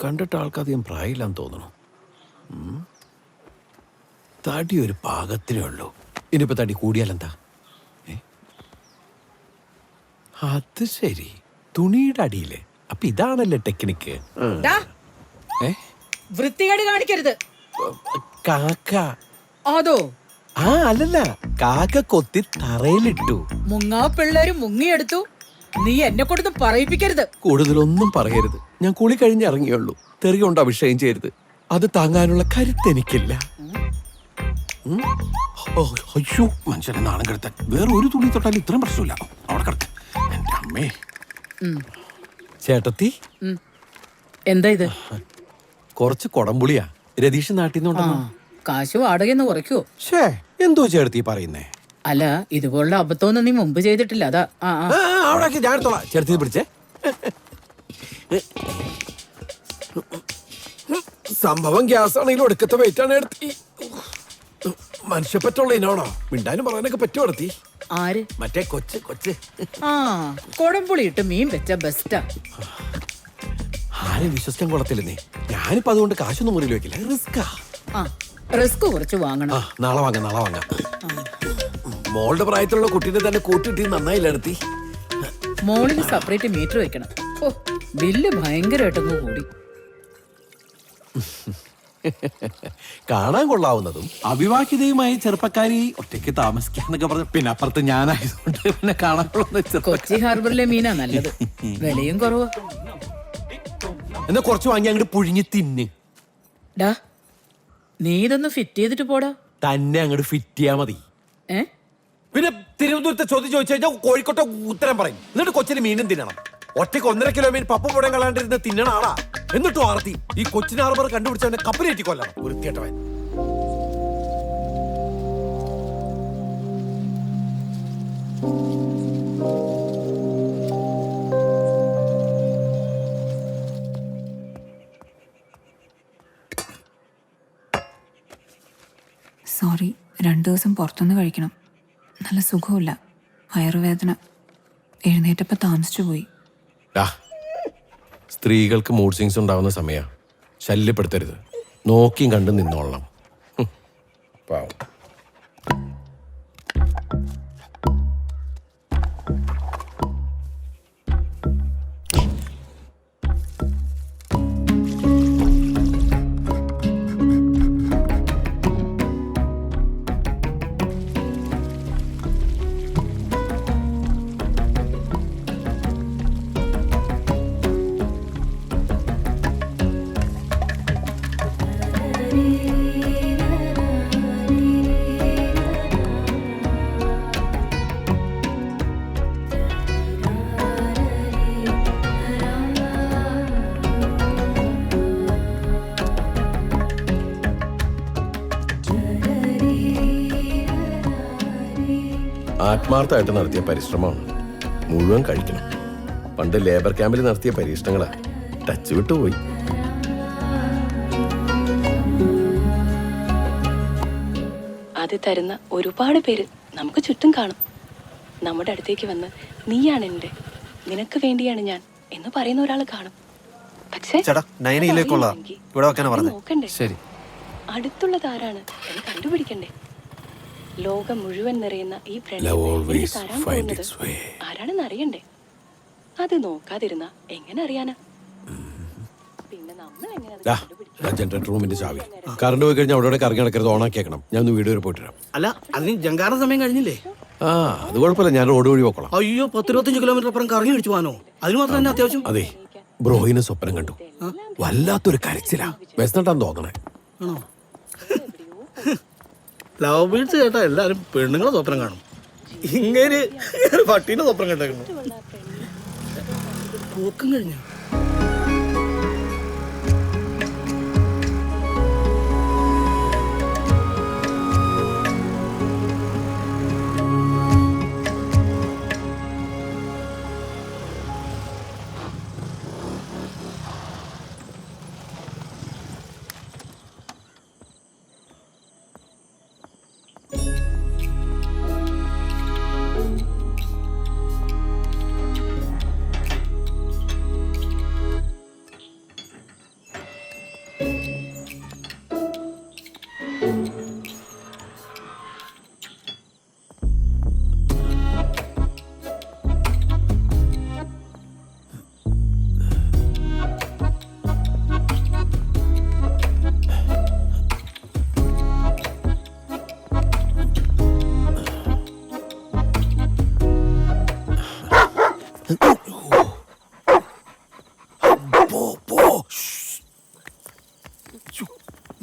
കണ്ടിട്ട് ആൾക്കധികം പ്രായമില്ലാന്ന് തോന്നുന്നു. തടി ഒരു പാകത്തിനേ ഉള്ളൂ. ഇനിയിപ്പോ തടി കൂടിയാലെന്താ? അത് ശരി, തുണിയുടെ അടിയില്. അപ്പൊ ഇതാണല്ലേ ടെക്നിക്ക്. വൃത്തികേട് കാണിക്കരുത്. കാക്ക. അതോ? ആ അല്ലല്ല, കാക്ക കൊത്തി തറയിലിട്ടു. മുങ്ങാ പിള്ളേര് മുങ്ങിയെടുത്തു. നീ എന്നെ കൊടുത്ത് പറയിപ്പിക്കരുത്. കൂടുതലൊന്നും പറയരുത്. ഞാൻ കുളി കഴിഞ്ഞ് ഇറങ്ങിയുള്ളൂ. തെറി കൊണ്ട് അഭിഷേകം ചെയ്യരുത്. അത് താങ്ങാനുള്ള കരുത്ത് എനിക്കില്ല. അയ്യോ, മനുഷ്യനെ നാണം കെടുത്താൻ. വേറെ ഒരു തുണി തൊട്ടാലും ഇത്രയും പ്രശ്നമില്ല. അവിടെ കിടക്ക. എന്റെ അമ്മേ. ചേട്ടത്തി, എന്താ ഇത്? കുറച്ച് കൊടംപുളിയാ. രതീഷ് നാട്ടിൽ നിന്നുണ്ടോ? കാശ് വാടകയെന്ന് കുറയ്ക്കോ? ഷേ, എന്തോ ചേട്ടത്തി പറയുന്നേ? അല്ല, ഇതുപോലുള്ള അബദ്ധമൊന്നും നീ മുമ്പ് ചെയ്തിട്ടില്ല. അതാ. അവിടെ ഞാൻ എടുത്തോളാം. ചേട്ടത്തി പിടിച്ചേ. സംഭവം ഗ്യാസ് ആണെങ്കിലും ഒടുക്കത്തെ വെയിറ്റ് ആണ് എടുത്തി. മനുഷ്യപ്പറ്റുള്ള ഇനാണോ? മിണ്ടാനും പറയാനൊക്കെ പറ്റുമോ എടുത്തി? ആര്? മറ്റേ കൊച്ച്. കൊടംപുളി ഇട്ട് മീൻ വെച്ച ബെസ്റ്റാ. ആരെ വിശ്വസിക്കാൻ കൊള്ളത്തില്ലെന്നേ. ഞാനിപ്പോ അതുകൊണ്ട് കാശൊന്നും മുറിയിൽ വെക്കില്ല. റിസ്കാ. റിസ്ക് കുറച്ച് വാങ്ങണം. നാളെ വാങ്ങാം. മോളുടെ പ്രായത്തിലുള്ള കുട്ടീനെ തന്നെ കൂട്ടിട്ട് നന്നായില്ല എടുത്തി. മോളിന് സെപ്പറേറ്റ് മീറ്റർ വെക്കണം. ഓ, ബില്ല് ഭയങ്കരമായിട്ടൊന്ന് കൂടി. കാണാൻ കൊള്ളാവുന്നതും അവിവാഹിതയുമായി ചെറുപ്പക്കാരി ഒറ്റയ്ക്ക് താമസിക്കാന്നൊക്കെ പറഞ്ഞു. പിന്നെ അപ്പുറത്ത് ഞാനായതുകൊണ്ട് പിന്നെ കാണാൻ കൊള്ളുന്ന കൊച്ചി ഹാർബറിലെ മീനാ നല്ലത്. വിലയും കുറവാ. എന്നാ കുറച്ച് വാങ്ങി അങ്ങോട്ട് പുഴുങ്ങി തിന്ന്. ഡാ, നീ ഇതൊന്ന് ഫിറ്റ് ചെയ്തിട്ട് പോടാ. തന്നെ അങ്ങോട്ട് ഫിറ്റ് ചെയ്യാ മതി. പിന്നെ തിരുവനന്തപുരത്തെ ചോദ്യം ചോദിച്ചു കഴിഞ്ഞാൽ കോഴിക്കോട്ടെ ഉത്തരം പറയും. എന്നിട്ട് കൊച്ചിന് മീനും തിന്നണം. ഒറ്റയ്ക്ക് 1.5 കിലോ മീൻ പപ്പ പുടം കളയാണ്ടിരുന്ന് തിന്നണ ആളാ. എന്നിട്ടും ആർത്തി ഈ കൊച്ചിൻ ഹാർബർ കണ്ടുപിടിച്ചവനെ കപ്പലേറ്റി കൊല്ലണം. വൃത്തികെട്ടവൻ. സോറി, 2 ദിവസം പുറത്തുനിന്ന് കഴിക്കണം. നല്ല സുഖമില്ല, വയറുവേദന. എഴുന്നേറ്റപ്പോൾ താമസിച്ചു പോയി. സ്ത്രീകൾക്ക് മൂഡ് സ്വിങ്സ് ഉണ്ടാവുന്ന സമയ ശല്യപ്പെടുത്തരുത്. നോക്കിയും കണ്ട് നിന്നോളണം. പാവം. ആത്മാർത്ഥമായിട്ട് നടത്തിയ പരിശ്രമമാണ്. മുഴുവൻ കഴിക്കണം. പണ്ട് ലേബർ ക്യാമ്പിൽ നടത്തിയ പരീക്ഷണങ്ങളാ. ടച്ച് വിട്ടുപോയി. അത് തരുന്ന ഒരുപാട് പേര് നമുക്ക് ചുറ്റും കാണും. നമ്മുടെ അടുത്തേക്ക് വന്ന് നീയാണ് എൻ്റെ, നിനക്ക് വേണ്ടിയാണ് ഞാൻ എന്ന് പറയുന്ന ഒരാൾ കാണും. പക്ഷേ നോക്കണ്ടേ, അടുത്തുള്ളത് ആരാണ് എന്ന് കണ്ടുപിടിക്കണ്ടേ? ലോകം മുഴുവൻ നിറയുന്ന ഈ പ്രണയം തരാൻ പോകുന്നത് ആരാണെന്ന് അറിയണ്ടേ? അത് നോക്കാതിരുന്ന എങ്ങനെ അറിയാനാ? പിന്നെ നമ്മൾ ജനറേറ്റർ റൂമിന്റെ ചാവി. കറണ്ട് പോയി കഴിഞ്ഞാൽ അവിടെ കറങ്ങി നടക്കരുത്. ഓണാക്കിയേക്കണം. ഞാൻ ഒന്ന് വീഡിയോ പോയിട്ട് വരാം. അല്ല, അതിന് ജങ്കാറ സമയം കഴിഞ്ഞില്ലേ? അത് കുഴപ്പമില്ല. ഞാൻ റോഡ് വഴി പോക്കോളാം. അയ്യോ, 10-25 കിലോമീറ്റർ അപ്പുറം കറങ്ങി അടിച്ചു പോകാനോ? അതിന് മാത്രം തന്നെ അത്യാവശ്യം. അതെ, ബ്രോയിന് സ്വപ്നം കണ്ടു. വല്ലാത്തൊരു കരച്ചിലാ. വിശന്നിട്ടാന്ന് തോന്നണേ. ലവ് ബീഡ്സ് കേട്ടാ എല്ലാരും പെണ്ണുങ്ങളെ സ്വപ്നം കാണും. ഇങ്ങനെ പട്ടീന്റെ സ്വപ്നം കേട്ടേക്കുന്നു. പോക്കം കഴിഞ്ഞു.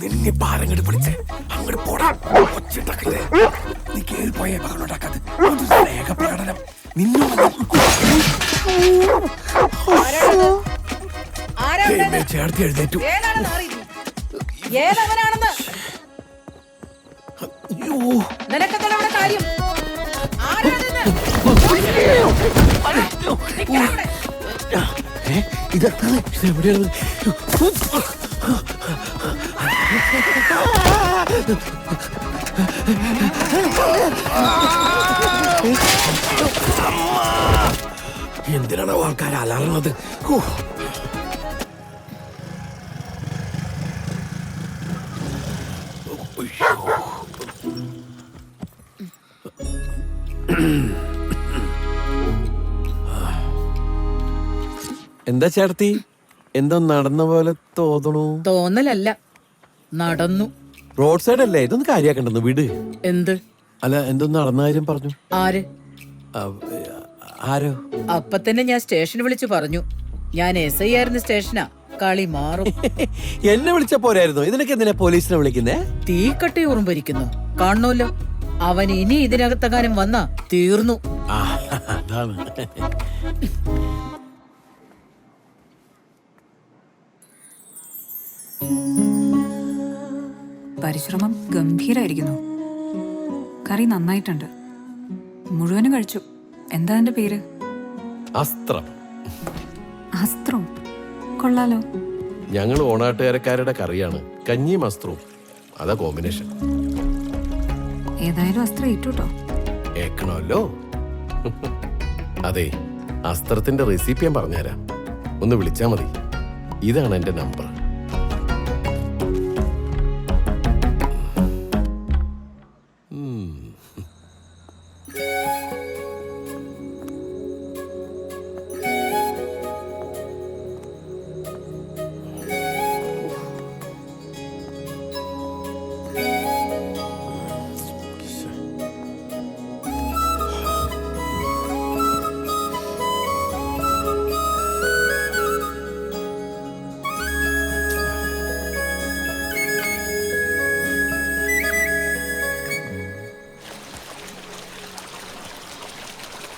നിന്നെ പാരങ്ങട് പിടിച്ച് അങ്ങോട്ട് പോടാ. ഒച്ചിട്ടക്കല്ലേ നീ കേറി പോയേ മകളുണ്ടാക്കാതെ സ്നേഹപ്രകടനം ചേർത്തി എഴുന്നേറ്റു. ഏതവനാണെന്ന് അയ്യോ, നിനക്കെന്താണ് അവിടെ കാര്യം? ആരാണിത്? ഇതെവിടെയാണ്? എന്തിനാണ് ആൾക്കാർ അലറുന്നത്? എന്താ ചേർത്തി, എന്താ നടന്ന പോലെ തോന്നണു? തോന്നലല്ല, നടന്നു. റോഡ് സൈഡ് അല്ലേ, ഇതൊന്നും കാര്യാക്കണ്ടെന്ന് വീട്. എന്ത്? അല്ല, എന്തൊന്നും നടന്ന കാര്യം പറഞ്ഞു. ആര്? ആരോ? അപ്പൊ തന്നെ ഞാൻ സ്റ്റേഷനിൽ വിളിച്ചു പറഞ്ഞു. ഞാൻ SI ആയിരുന്ന സ്റ്റേഷനാ. കളി മാറും. എന്നെ വിളിച്ച പോരായിരുന്നു, ഇതിനൊക്കെ എന്തിനാ പോലീസിനെ വിളിക്കുന്നേ? തീക്കട്ടി ഉറുമ്പരിക്കുന്നു കാണണമല്ലോ. അവൻ ഇനി ഇതിനകത്തെങ്ങാനും വന്നാ തീർന്നു. അതാണ്. പരിശ്രമം ഗംഭീരായിരിക്കുന്നു. കറി നന്നായിട്ടുണ്ട്. മുഴുവനും കഴിച്ചു. എന്താ എന്റെ പേര്? അസ്ത്രം. അസ്ത്രം കൊള്ളാലോ. ഞങ്ങൾ ഓണാട്ടുകാരക്കാരുടെ കറിയാണ് കഞ്ഞിയും അസ്ത്രവും. അതാ കോമ്പിനേഷൻ. ഏതായാലും അസ്ത്രം ഇട്ടുട്ടോ. ഏക്കണമല്ലോ. അതെ, അസ്ത്രത്തിന്റെ റെസിപ്പി ഞാൻ പറഞ്ഞുതരാം. ഒന്ന് വിളിച്ചാ മതി. ഇതാണ് എന്റെ നമ്പർ.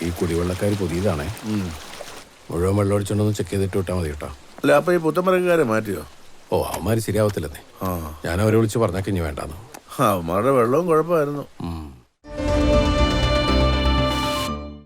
ഈ കുടിവെള്ളക്കാർ പുതിയതാണേ. മുഴുവൻ വെള്ളം ഒഴിച്ചോണ്ടൊന്ന് ചെക്ക് ചെയ്തിട്ട് വിട്ടാൽ മതി കേട്ടോ. അല്ല, അപ്പൊ ഈ പുത്തമ്പരക്കാരെ മാറ്റിയോ? ഓ, അവന്മാര് ശരിയാവത്തില്ലെന്നേ. ഞാൻ അവരെ വിളിച്ച് പറഞ്ഞാൽ ഇനി വേണ്ടാന്ന്. അവന്മാരുടെ വെള്ളവും കുഴപ്പമായിരുന്നു.